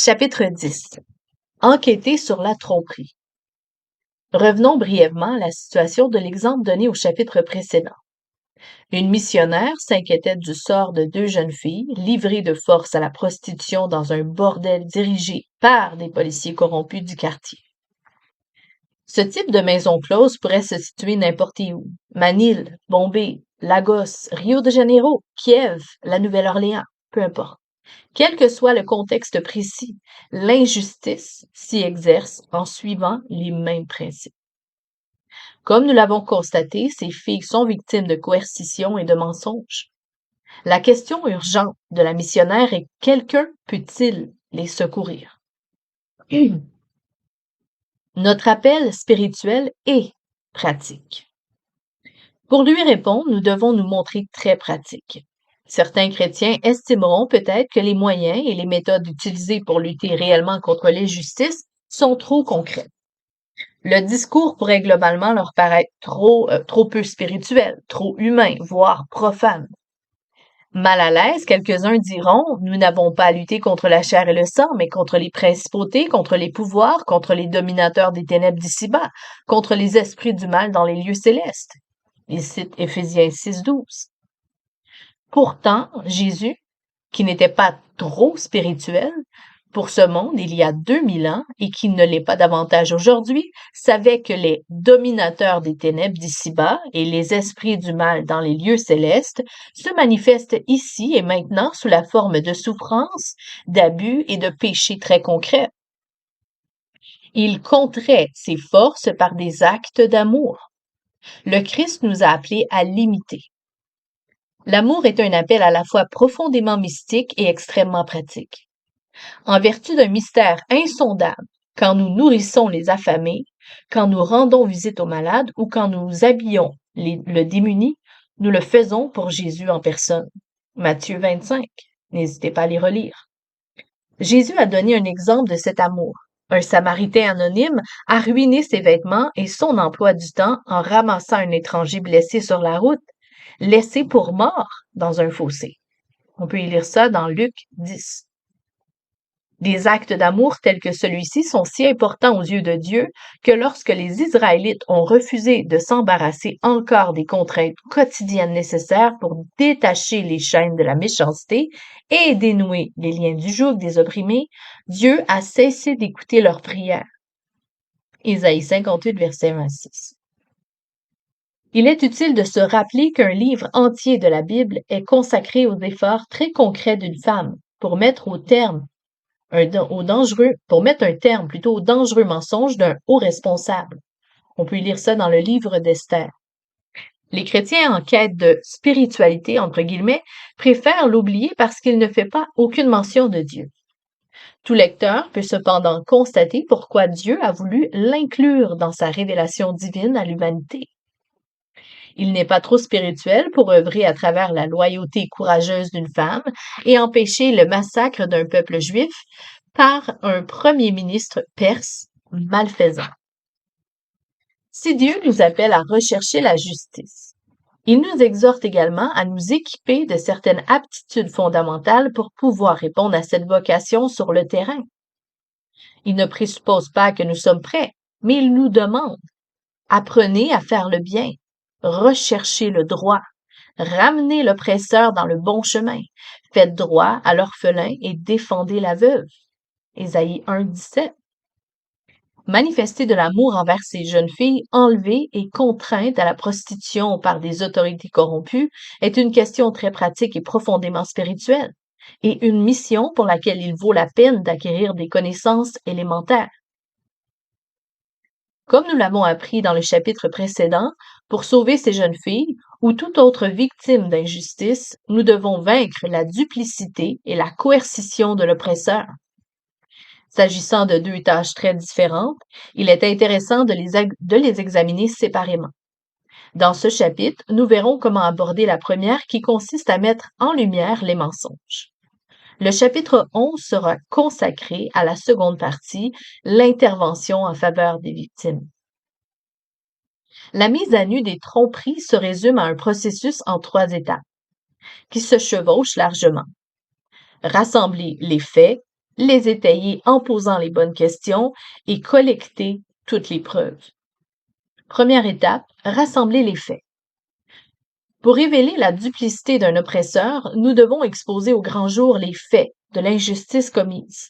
Chapitre 10. Enquêter sur la tromperie. Revenons brièvement à la situation de l'exemple donné au chapitre précédent. Une missionnaire s'inquiétait du sort de deux jeunes filles livrées de force à la prostitution dans un bordel dirigé par des policiers corrompus du quartier. Ce type de maison close pourrait se situer n'importe où. Manille, Bombay, Lagos, Rio de Janeiro, Kiev, la Nouvelle-Orléans, peu importe. Quel que soit le contexte précis, l'injustice s'y exerce en suivant les mêmes principes. Comme nous l'avons constaté, ces filles sont victimes de coercition et de mensonges. La question urgente de la missionnaire est: quelqu'un peut-il les secourir? Notre appel spirituel est pratique. Pour lui répondre, nous devons nous montrer très pratiques. Certains chrétiens estimeront peut-être que les moyens et les méthodes utilisées pour lutter réellement contre l'injustice sont trop concrets. Le discours pourrait globalement leur paraître trop peu spirituel, trop humain, voire profane. Mal à l'aise, quelques-uns diront: nous n'avons pas à lutter contre la chair et le sang, mais contre les principautés, contre les pouvoirs, contre les dominateurs des ténèbres d'ici-bas, contre les esprits du mal dans les lieux célestes. Il cite Éphésiens 6:12. Pourtant, Jésus, qui n'était pas trop spirituel pour ce monde il y a 2000 ans et qui ne l'est pas davantage aujourd'hui, savait que les dominateurs des ténèbres d'ici-bas et les esprits du mal dans les lieux célestes se manifestent ici et maintenant sous la forme de souffrances, d'abus et de péchés très concrets. Il contrait ces forces par des actes d'amour. Le Christ nous a appelés à l'imiter. L'amour est un appel à la fois profondément mystique et extrêmement pratique. En vertu d'un mystère insondable, quand nous nourrissons les affamés, quand nous rendons visite aux malades ou quand nous habillons le démuni, nous le faisons pour Jésus en personne. Matthieu 25. N'hésitez pas à les relire. Jésus a donné un exemple de cet amour. Un Samaritain anonyme a ruiné ses vêtements et son emploi du temps en ramassant un étranger blessé sur la route, laissé pour mort dans un fossé. On peut y lire ça dans Luc 10. Des actes d'amour tels que celui-ci sont si importants aux yeux de Dieu que lorsque les Israélites ont refusé de s'embarrasser encore des contraintes quotidiennes nécessaires pour détacher les chaînes de la méchanceté et dénouer les liens du joug des opprimés, Dieu a cessé d'écouter leurs prières. Ésaïe 58, verset 26. Il est utile de se rappeler qu'un livre entier de la Bible est consacré aux efforts très concrets d'une femme pour mettre un terme au dangereux mensonge d'un haut responsable. On peut lire ça dans le livre d'Esther. Les chrétiens en quête de spiritualité, entre guillemets, préfèrent l'oublier parce qu'il ne fait pas aucune mention de Dieu. Tout lecteur peut cependant constater pourquoi Dieu a voulu l'inclure dans sa révélation divine à l'humanité. Il n'est pas trop spirituel pour œuvrer à travers la loyauté courageuse d'une femme et empêcher le massacre d'un peuple juif par un premier ministre perse malfaisant. Si Dieu nous appelle à rechercher la justice, il nous exhorte également à nous équiper de certaines aptitudes fondamentales pour pouvoir répondre à cette vocation sur le terrain. Il ne présuppose pas que nous sommes prêts, mais il nous demande: apprenez à faire le bien, recherchez le droit, ramenez l'oppresseur dans le bon chemin, faites droit à l'orphelin et défendez la veuve. Ésaïe 1:17. Manifester de l'amour envers ces jeunes filles enlevées et contraintes à la prostitution par des autorités corrompues est une question très pratique et profondément spirituelle, et une mission pour laquelle il vaut la peine d'acquérir des connaissances élémentaires. Comme nous l'avons appris dans le chapitre précédent, pour sauver ces jeunes filles ou toute autre victime d'injustice, nous devons vaincre la duplicité et la coercition de l'oppresseur. S'agissant de deux tâches très différentes, il est intéressant de les examiner séparément. Dans ce chapitre, nous verrons comment aborder la première qui consiste à mettre en lumière les mensonges. Le chapitre 11 sera consacré à la seconde partie, l'intervention en faveur des victimes. La mise à nu des tromperies se résume à un processus en 3 étapes, qui se chevauchent largement. Rassembler les faits, les étayer en posant les bonnes questions et collecter toutes les preuves. Première étape, rassembler les faits. Pour révéler la duplicité d'un oppresseur, nous devons exposer au grand jour les faits de l'injustice commise.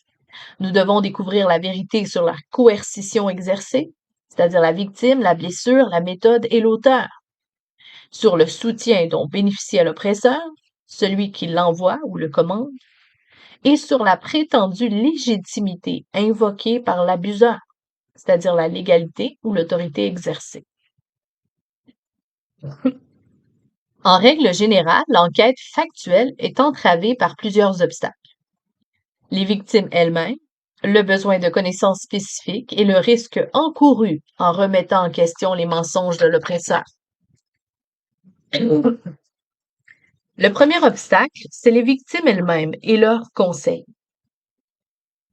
Nous devons découvrir la vérité sur la coercition exercée, c'est-à-dire la victime, la blessure, la méthode et l'auteur, sur le soutien dont bénéficiait l'oppresseur, celui qui l'envoie ou le commande, et sur la prétendue légitimité invoquée par l'abuseur, c'est-à-dire la légalité ou l'autorité exercée. En règle générale, l'enquête factuelle est entravée par plusieurs obstacles. Les victimes elles-mêmes, le besoin de connaissances spécifiques et le risque encouru en remettant en question les mensonges de l'oppresseur. Le premier obstacle, c'est les victimes elles-mêmes et leurs conseils.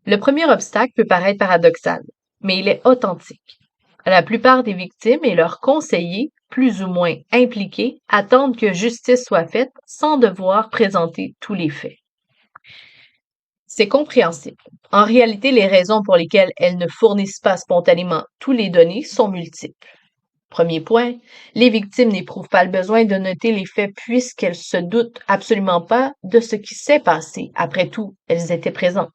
Le premier obstacle peut paraître paradoxal, mais il est authentique. La plupart des victimes et leurs conseillers, plus ou moins impliqués, attendent que justice soit faite sans devoir présenter tous les faits. C'est compréhensible. En réalité, les raisons pour lesquelles elles ne fournissent pas spontanément tous les données sont multiples. Premier point, les victimes n'éprouvent pas le besoin de noter les faits puisqu'elles se doutent absolument pas de ce qui s'est passé. Après tout, elles étaient présentes.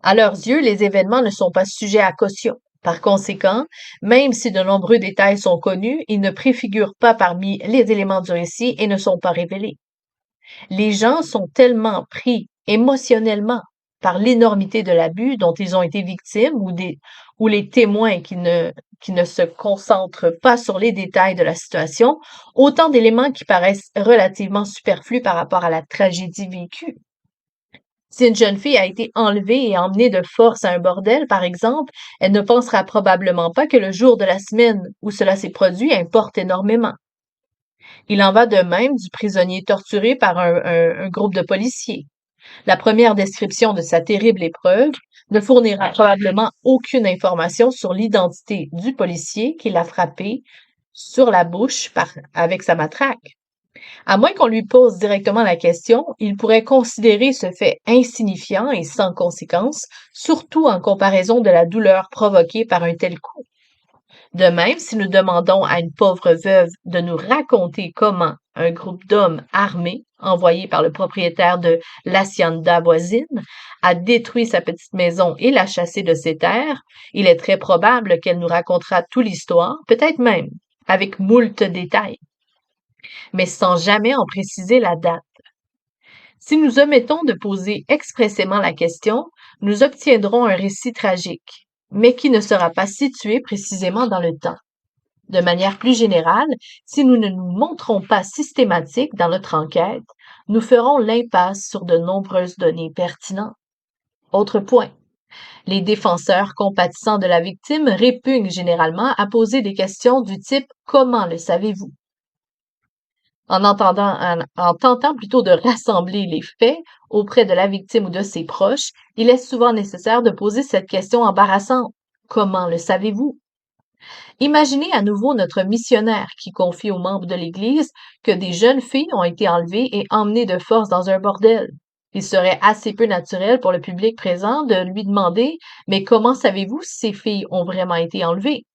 À leurs yeux, les événements ne sont pas sujets à caution. Par conséquent, même si de nombreux détails sont connus, ils ne préfigurent pas parmi les éléments du récit et ne sont pas révélés. Les gens sont tellement pris émotionnellement par l'énormité de l'abus dont ils ont été victimes ou les témoins qui ne se concentrent pas sur les détails de la situation, autant d'éléments qui paraissent relativement superflus par rapport à la tragédie vécue. Si une jeune fille a été enlevée et emmenée de force à un bordel, par exemple, elle ne pensera probablement pas que le jour de la semaine où cela s'est produit importe énormément. Il en va de même du prisonnier torturé par un groupe de policiers. La première description de sa terrible épreuve ne fournira probablement aucune information sur l'identité du policier qui l'a frappé sur la bouche avec sa matraque. À moins qu'on lui pose directement la question, il pourrait considérer ce fait insignifiant et sans conséquence, surtout en comparaison de la douleur provoquée par un tel coup. De même, si nous demandons à une pauvre veuve de nous raconter comment un groupe d'hommes armés, envoyés par le propriétaire de l'hacienda voisine, a détruit sa petite maison et l'a chassée de ses terres, il est très probable qu'elle nous racontera toute l'histoire, peut-être même avec moult détails, mais sans jamais en préciser la date. Si nous omettons de poser expressément la question, nous obtiendrons un récit tragique, mais qui ne sera pas situé précisément dans le temps. De manière plus générale, si nous ne nous montrons pas systématiques dans notre enquête, nous ferons l'impasse sur de nombreuses données pertinentes. Autre point, les défenseurs compatissants de la victime répugnent généralement à poser des questions du type «Comment le savez-vous?» En tentant plutôt de rassembler les faits auprès de la victime ou de ses proches, il est souvent nécessaire de poser cette question embarrassante. Comment le savez-vous? Imaginez à nouveau notre missionnaire qui confie aux membres de l'Église que des jeunes filles ont été enlevées et emmenées de force dans un bordel. Il serait assez peu naturel pour le public présent de lui demander «Mais comment savez-vous si ces filles ont vraiment été enlevées?»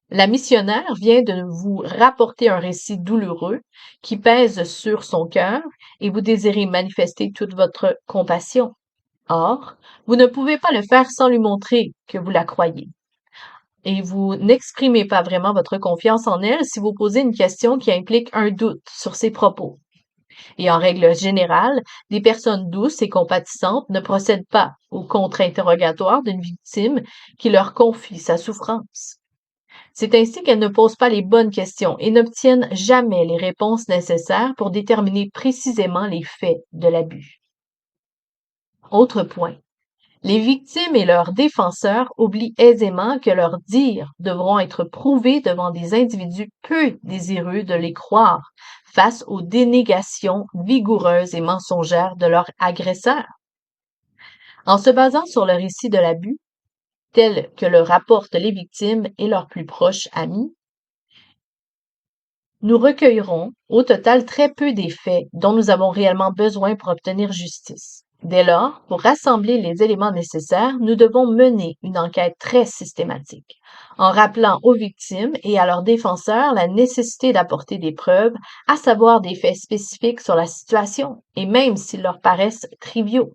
La missionnaire vient de vous rapporter un récit douloureux qui pèse sur son cœur et vous désirez manifester toute votre compassion. Or, vous ne pouvez pas le faire sans lui montrer que vous la croyez. Et vous n'exprimez pas vraiment votre confiance en elle si vous posez une question qui implique un doute sur ses propos. Et en règle générale, des personnes douces et compatissantes ne procèdent pas au contre-interrogatoire d'une victime qui leur confie sa souffrance. C'est ainsi qu'elles ne posent pas les bonnes questions et n'obtiennent jamais les réponses nécessaires pour déterminer précisément les faits de l'abus. Autre point. Les victimes et leurs défenseurs oublient aisément que leurs dires devront être prouvés devant des individus peu désireux de les croire face aux dénégations vigoureuses et mensongères de leurs agresseurs. En se basant sur le récit de l'abus, tel que le rapportent les victimes et leurs plus proches amis, nous recueillerons au total très peu des faits dont nous avons réellement besoin pour obtenir justice. Dès lors, pour rassembler les éléments nécessaires, nous devons mener une enquête très systématique, en rappelant aux victimes et à leurs défenseurs la nécessité d'apporter des preuves, à savoir des faits spécifiques sur la situation, et même s'ils leur paraissent triviaux.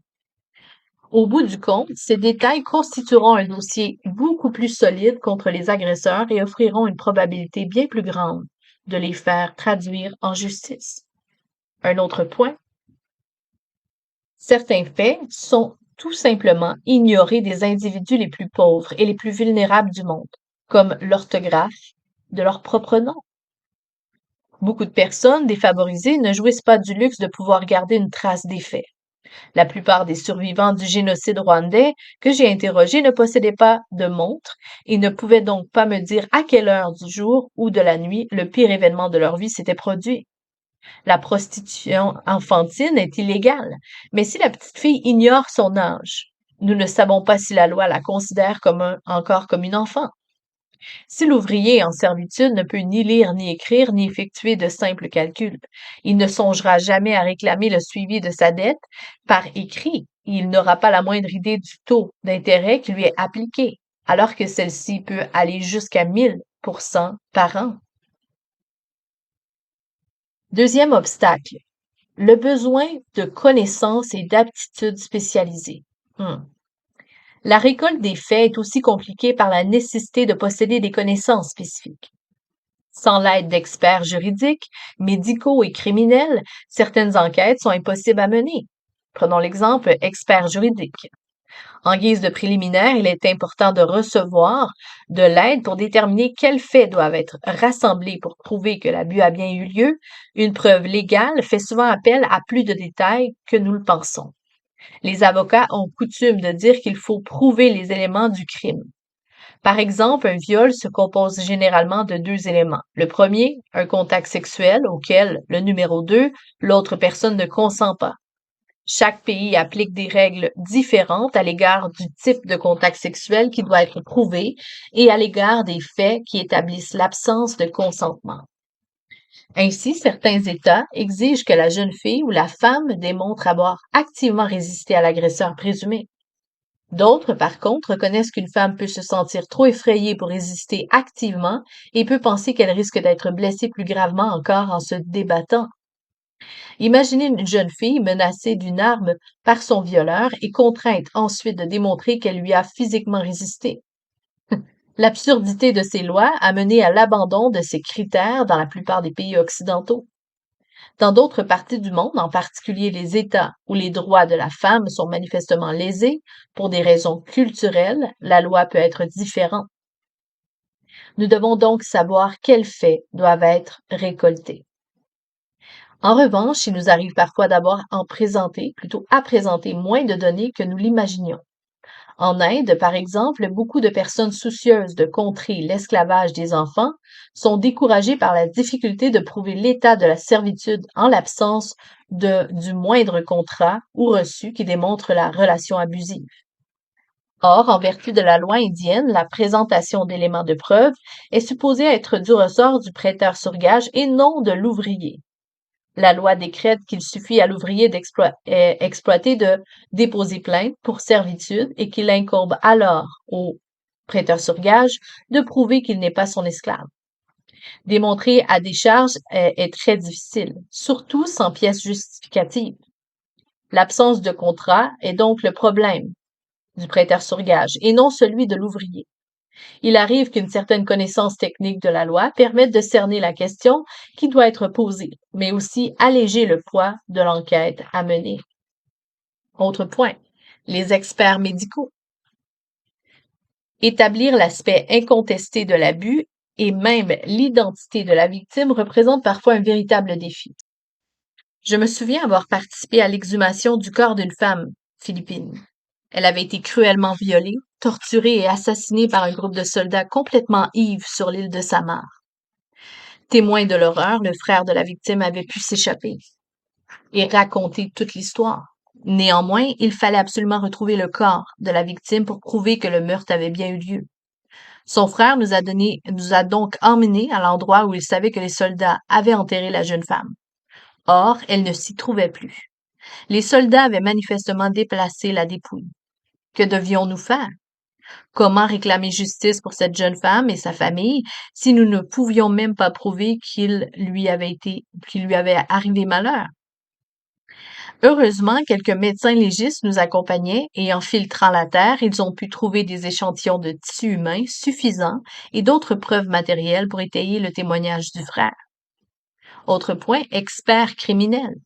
Au bout du compte, ces détails constitueront un dossier beaucoup plus solide contre les agresseurs et offriront une probabilité bien plus grande de les faire traduire en justice. Un autre point, certains faits sont tout simplement ignorés des individus les plus pauvres et les plus vulnérables du monde, comme l'orthographe de leur propre nom. Beaucoup de personnes défavorisées ne jouissent pas du luxe de pouvoir garder une trace des faits. La plupart des survivants du génocide rwandais que j'ai interrogés ne possédaient pas de montre et ne pouvaient donc pas me dire à quelle heure du jour ou de la nuit le pire événement de leur vie s'était produit. La prostitution enfantine est illégale, mais si la petite fille ignore son âge, nous ne savons pas si la loi la considère encore comme une enfant. Si l'ouvrier en servitude ne peut ni lire ni écrire ni effectuer de simples calculs, il ne songera jamais à réclamer le suivi de sa dette par écrit et il n'aura pas la moindre idée du taux d'intérêt qui lui est appliqué, alors que celle-ci peut aller jusqu'à 1000% par an. Deuxième obstacle, le besoin de connaissances et d'aptitudes spécialisées. La récolte des faits est aussi compliquée par la nécessité de posséder des connaissances spécifiques. Sans l'aide d'experts juridiques, médicaux et criminels, certaines enquêtes sont impossibles à mener. Prenons l'exemple expert juridique. En guise de préliminaire, il est important de recevoir de l'aide pour déterminer quels faits doivent être rassemblés pour prouver que l'abus a bien eu lieu. Une preuve légale fait souvent appel à plus de détails que nous le pensons. Les avocats ont coutume de dire qu'il faut prouver les éléments du crime. Par exemple, un viol se compose généralement de deux éléments. Le premier, un contact sexuel auquel, le numéro 2, l'autre personne ne consent pas. Chaque pays applique des règles différentes à l'égard du type de contact sexuel qui doit être prouvé et à l'égard des faits qui établissent l'absence de consentement. Ainsi, certains États exigent que la jeune fille ou la femme démontre avoir activement résisté à l'agresseur présumé. D'autres, par contre, reconnaissent qu'une femme peut se sentir trop effrayée pour résister activement et peut penser qu'elle risque d'être blessée plus gravement encore en se débattant. Imaginez une jeune fille menacée d'une arme par son violeur et contrainte ensuite de démontrer qu'elle lui a physiquement résisté. L'absurdité de ces lois a mené à l'abandon de ces critères dans la plupart des pays occidentaux. Dans d'autres parties du monde, en particulier les États où les droits de la femme sont manifestement lésés pour des raisons culturelles, la loi peut être différente. Nous devons donc savoir quels faits doivent être récoltés. En revanche, il nous arrive parfois d'avoir plutôt à présenter moins de données que nous l'imaginions. En Inde, par exemple, beaucoup de personnes soucieuses de contrer l'esclavage des enfants sont découragées par la difficulté de prouver l'état de la servitude en l'absence du moindre contrat ou reçu qui démontre la relation abusive. Or, en vertu de la loi indienne, la présentation d'éléments de preuve est supposée être du ressort du prêteur sur gage et non de l'ouvrier. La loi décrète qu'il suffit à l'ouvrier exploité de déposer plainte pour servitude et qu'il incombe alors au prêteur sur gage de prouver qu'il n'est pas son esclave. Démontrer à décharge est très difficile, surtout sans pièce justificative. L'absence de contrat est donc le problème du prêteur sur gage et non celui de l'ouvrier. Il arrive qu'une certaine connaissance technique de la loi permette de cerner la question qui doit être posée, mais aussi alléger le poids de l'enquête à mener. Autre point, les experts médicaux. Établir l'aspect incontesté de l'abus et même l'identité de la victime représente parfois un véritable défi. Je me souviens avoir participé à l'exhumation du corps d'une femme philippine. Elle avait été cruellement violée, torturée et assassinée par un groupe de soldats complètement ivres sur l'île de Samar. Témoin de l'horreur, le frère de la victime avait pu s'échapper et raconter toute l'histoire. Néanmoins, il fallait absolument retrouver le corps de la victime pour prouver que le meurtre avait bien eu lieu. Son frère nous a donc emmenés à l'endroit où il savait que les soldats avaient enterré la jeune femme. Or, elle ne s'y trouvait plus. Les soldats avaient manifestement déplacé la dépouille. Que devions-nous faire? Comment réclamer justice pour cette jeune femme et sa famille si nous ne pouvions même pas prouver qu'il lui avait arrivé malheur? Heureusement, quelques médecins légistes nous accompagnaient et en filtrant la terre, ils ont pu trouver des échantillons de tissu humain suffisants et d'autres preuves matérielles pour étayer le témoignage du frère. Autre point, expert criminel.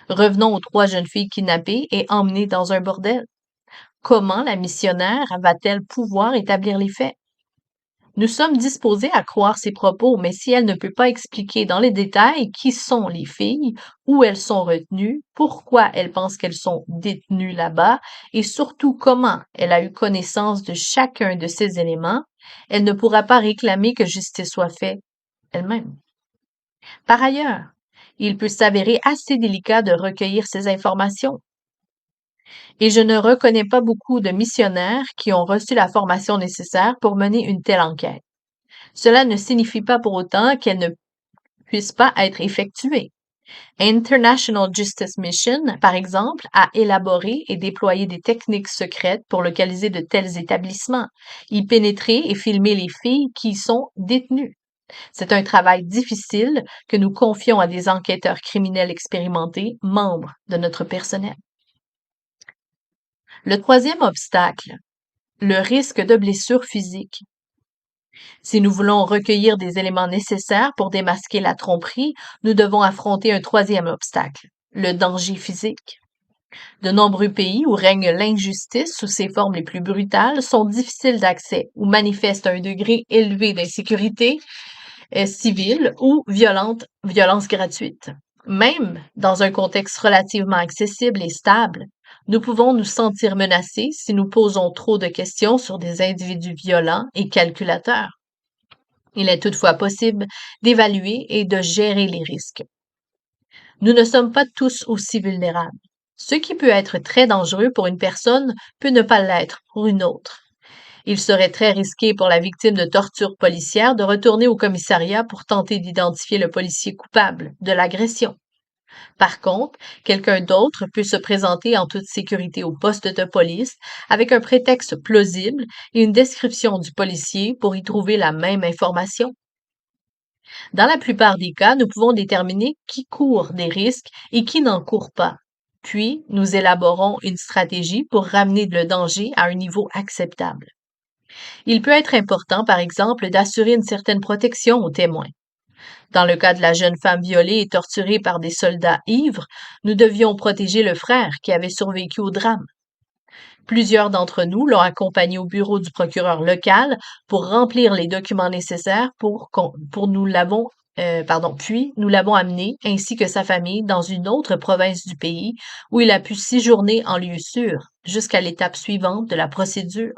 Revenons aux 3 jeunes filles kidnappées et emmenées dans un bordel. Comment la missionnaire va-t-elle pouvoir établir les faits? Nous sommes disposés à croire ses propos, mais si elle ne peut pas expliquer dans les détails qui sont les filles, où elles sont retenues, pourquoi elle pense qu'elles sont détenues là-bas, et surtout comment elle a eu connaissance de chacun de ces éléments, elle ne pourra pas réclamer que justice soit faite elle-même. Par ailleurs, il peut s'avérer assez délicat de recueillir ces informations. Et je ne reconnais pas beaucoup de missionnaires qui ont reçu la formation nécessaire pour mener une telle enquête. Cela ne signifie pas pour autant qu'elle ne puisse pas être effectuée. International Justice Mission, par exemple, a élaboré et déployé des techniques secrètes pour localiser de tels établissements, y pénétrer et filmer les filles qui y sont détenues. C'est un travail difficile que nous confions à des enquêteurs criminels expérimentés, membres de notre personnel. Le troisième obstacle, le risque de blessures physiques. Si nous voulons recueillir des éléments nécessaires pour démasquer la tromperie, nous devons affronter un troisième obstacle, le danger physique. De nombreux pays où règne l'injustice sous ses formes les plus brutales sont difficiles d'accès ou manifestent un degré élevé d'insécurité civile ou violence gratuite. Même dans un contexte relativement accessible et stable, nous pouvons nous sentir menacés si nous posons trop de questions sur des individus violents et calculateurs. Il est toutefois possible d'évaluer et de gérer les risques. Nous ne sommes pas tous aussi vulnérables. Ce qui peut être très dangereux pour une personne peut ne pas l'être pour une autre. Il serait très risqué pour la victime de torture policière de retourner au commissariat pour tenter d'identifier le policier coupable de l'agression. Par contre, quelqu'un d'autre peut se présenter en toute sécurité au poste de police avec un prétexte plausible et une description du policier pour y trouver la même information. Dans la plupart des cas, nous pouvons déterminer qui court des risques et qui n'en court pas. Puis, nous élaborons une stratégie pour ramener le danger à un niveau acceptable. Il peut être important, par exemple, d'assurer une certaine protection aux témoins. Dans le cas de la jeune femme violée et torturée par des soldats ivres, nous devions protéger le frère qui avait survécu au drame. Plusieurs d'entre nous l'ont accompagné au bureau du procureur local pour remplir les documents nécessaires puis nous l'avons amené ainsi que sa famille dans une autre province du pays où il a pu séjourner en lieu sûr jusqu'à l'étape suivante de la procédure.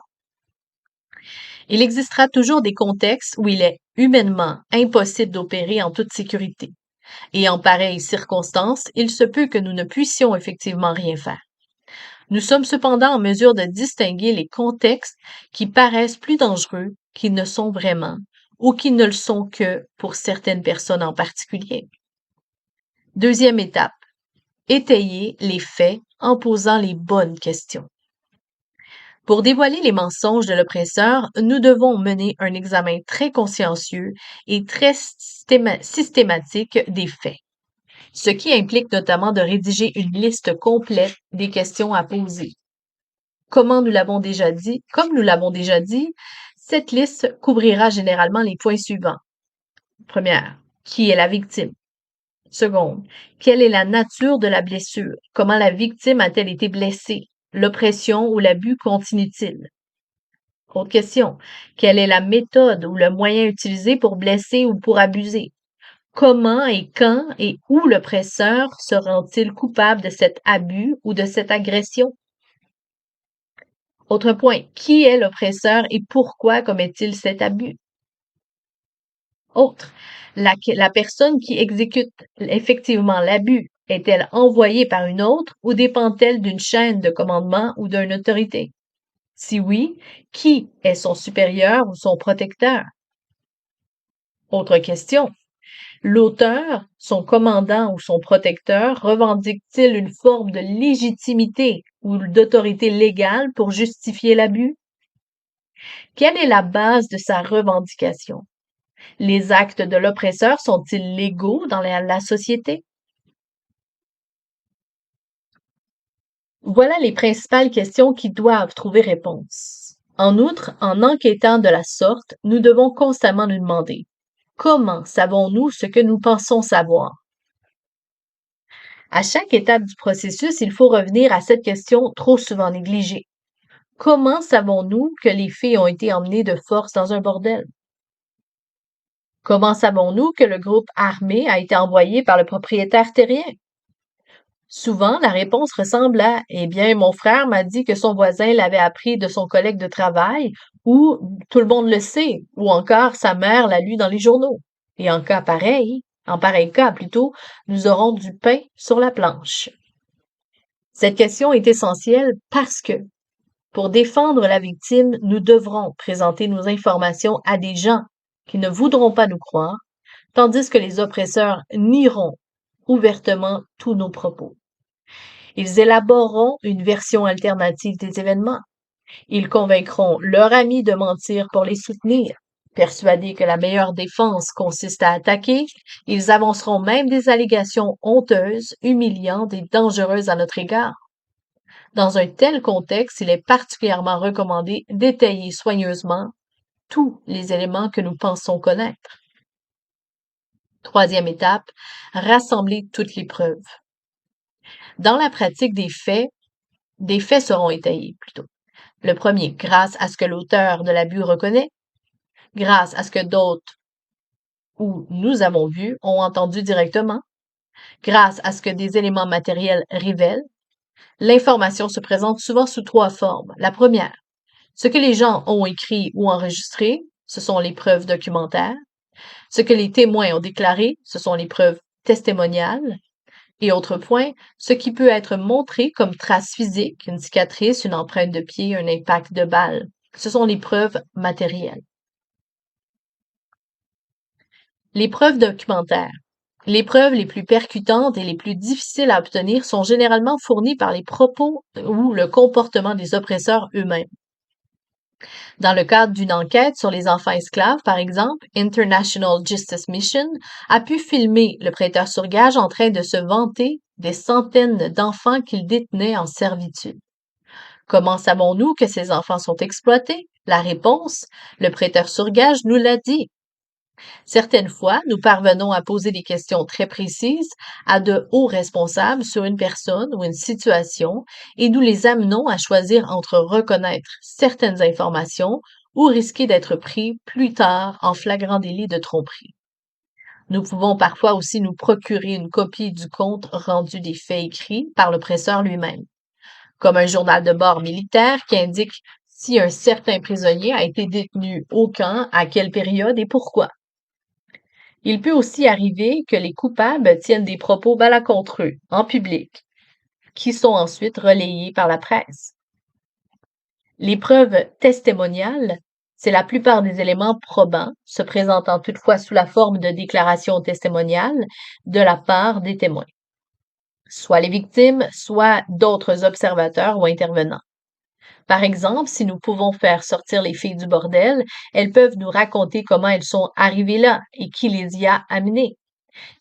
Il existera toujours des contextes où il est humainement impossible d'opérer en toute sécurité. Et en pareilles circonstances, il se peut que nous ne puissions effectivement rien faire. Nous sommes cependant en mesure de distinguer les contextes qui paraissent plus dangereux qu'ils ne sont vraiment ou qui ne le sont que pour certaines personnes en particulier. Deuxième étape, étayer les faits en posant les bonnes questions. Pour dévoiler les mensonges de l'oppresseur, nous devons mener un examen très consciencieux et très systématique des faits, ce qui implique notamment de rédiger une liste complète des questions à poser. Comme nous l'avons déjà dit, cette liste couvrira généralement les points suivants. Première, qui est la victime? Seconde, quelle est la nature de la blessure? Comment la victime a-t-elle été blessée? L'oppression ou l'abus continue-t-il? Autre question, quelle est la méthode ou le moyen utilisé pour blesser ou pour abuser? Comment et quand et où l'oppresseur se rend-il coupable de cet abus ou de cette agression? Autre point, qui est l'oppresseur et pourquoi commet-il cet abus? Autre, la personne qui exécute effectivement l'abus est-elle envoyée par une autre ou dépend-elle d'une chaîne de commandement ou d'une autorité? Si oui, qui est son supérieur ou son protecteur? Autre question, L'auteur, son commandant ou son protecteur revendique-t-il une forme de légitimité ou d'autorité légale pour justifier l'abus? Quelle est la base de sa revendication? Les actes de l'oppresseur sont-ils légaux dans la société? Voilà les principales questions qui doivent trouver réponse. En outre, en enquêtant de la sorte, nous devons constamment nous demander: comment savons-nous ce que nous pensons savoir? À chaque étape du processus, il faut revenir à cette question trop souvent négligée. Comment savons-nous que les filles ont été emmenées de force dans un bordel? Comment savons-nous que le groupe armé a été envoyé par le propriétaire terrien? Souvent, la réponse ressemble à: eh bien, mon frère m'a dit que son voisin l'avait appris de son collègue de travail, ou tout le monde le sait, ou encore sa mère l'a lu dans les journaux. Et en pareil cas plutôt, nous aurons du pain sur la planche. Cette question est essentielle parce que, pour défendre la victime, nous devrons présenter nos informations à des gens qui ne voudront pas nous croire, tandis que les oppresseurs nieront ouvertement tous nos propos. Ils élaboreront une version alternative des événements. Ils convaincront leurs amis de mentir pour les soutenir. Persuadés que la meilleure défense consiste à attaquer, ils avanceront même des allégations honteuses, humiliantes et dangereuses à notre égard. Dans un tel contexte, il est particulièrement recommandé d'étayer soigneusement tous les éléments que nous pensons connaître. Troisième étape, rassembler toutes les preuves. Dans la pratique des faits seront étayés plutôt. Le premier, grâce à ce que l'auteur de l'abus reconnaît, grâce à ce que d'autres ou nous avons vu, ont entendu directement, grâce à ce que des éléments matériels révèlent. L'information se présente souvent sous trois formes. La première, ce que les gens ont écrit ou enregistré, ce sont les preuves documentaires. Ce que les témoins ont déclaré, ce sont les preuves testimoniales. Et autre point, ce qui peut être montré comme trace physique, une cicatrice, une empreinte de pied, un impact de balle. Ce sont les preuves matérielles. Les preuves documentaires. Les preuves les plus percutantes et les plus difficiles à obtenir sont généralement fournies par les propos ou le comportement des oppresseurs eux-mêmes. Dans le cadre d'une enquête sur les enfants esclaves, par exemple, International Justice Mission a pu filmer le prêteur sur gage en train de se vanter des centaines d'enfants qu'il détenait en servitude. Comment savons-nous que ces enfants sont exploités? La réponse, le prêteur sur gage nous l'a dit. Certaines fois, nous parvenons à poser des questions très précises à de hauts responsables sur une personne ou une situation et nous les amenons à choisir entre reconnaître certaines informations ou risquer d'être pris plus tard en flagrant délit de tromperie. Nous pouvons parfois aussi nous procurer une copie du compte rendu des faits écrits par l'oppresseur lui-même, comme un journal de bord militaire qui indique si un certain prisonnier a été détenu au camp, à quelle période et pourquoi. Il peut aussi arriver que les coupables tiennent des propos malencontreux en public, qui sont ensuite relayés par la presse. Les preuves testimoniales, c'est la plupart des éléments probants, se présentant toutefois sous la forme de déclarations testimoniales de la part des témoins, soit les victimes, soit d'autres observateurs ou intervenants. Par exemple, si nous pouvons faire sortir les filles du bordel, elles peuvent nous raconter comment elles sont arrivées là et qui les y a amenées.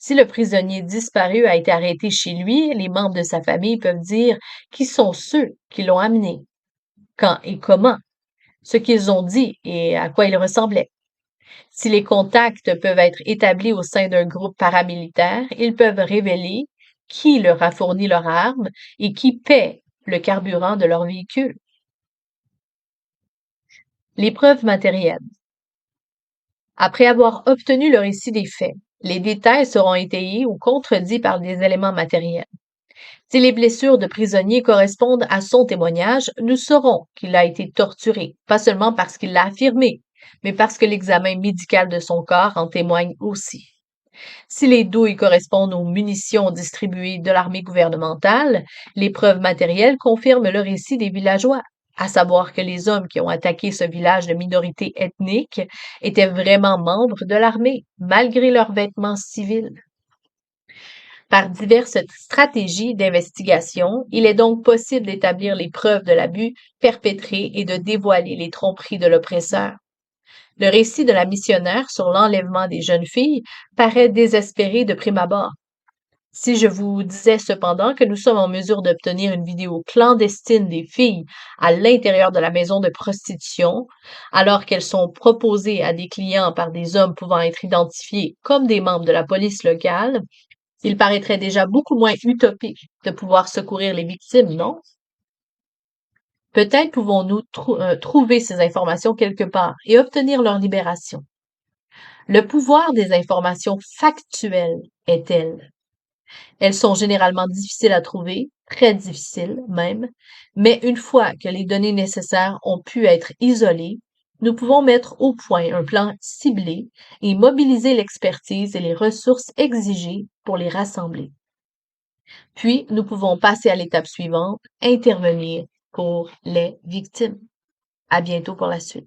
Si le prisonnier disparu a été arrêté chez lui, les membres de sa famille peuvent dire qui sont ceux qui l'ont amené, quand et comment, ce qu'ils ont dit et à quoi ils ressemblaient. Si les contacts peuvent être établis au sein d'un groupe paramilitaire, ils peuvent révéler qui leur a fourni leur arme et qui paie le carburant de leur véhicule. Les preuves matérielles. Après avoir obtenu le récit des faits, les détails seront étayés ou contredits par des éléments matériels. Si les blessures de prisonnier correspondent à son témoignage, nous saurons qu'il a été torturé, pas seulement parce qu'il l'a affirmé, mais parce que l'examen médical de son corps en témoigne aussi. Si les douilles correspondent aux munitions distribuées de l'armée gouvernementale, les preuves matérielles confirment le récit des villageois. à savoir que les hommes qui ont attaqué ce village de minorité ethnique étaient vraiment membres de l'armée, malgré leurs vêtements civils. Par diverses stratégies d'investigation, il est donc possible d'établir les preuves de l'abus perpétré et de dévoiler les tromperies de l'oppresseur. Le récit de la missionnaire sur l'enlèvement des jeunes filles paraît désespéré de prime abord. Si je vous disais cependant que nous sommes en mesure d'obtenir une vidéo clandestine des filles à l'intérieur de la maison de prostitution, alors qu'elles sont proposées à des clients par des hommes pouvant être identifiés comme des membres de la police locale, il paraîtrait déjà beaucoup moins utopique de pouvoir secourir les victimes, non? Peut-être pouvons-nous trouver ces informations quelque part et obtenir leur libération. Le pouvoir des informations factuelles est tel. Elles sont généralement difficiles à trouver, très difficiles même, mais une fois que les données nécessaires ont pu être isolées, nous pouvons mettre au point un plan ciblé et mobiliser l'expertise et les ressources exigées pour les rassembler. Puis, nous pouvons passer à l'étape suivante, intervenir pour les victimes. À bientôt pour la suite.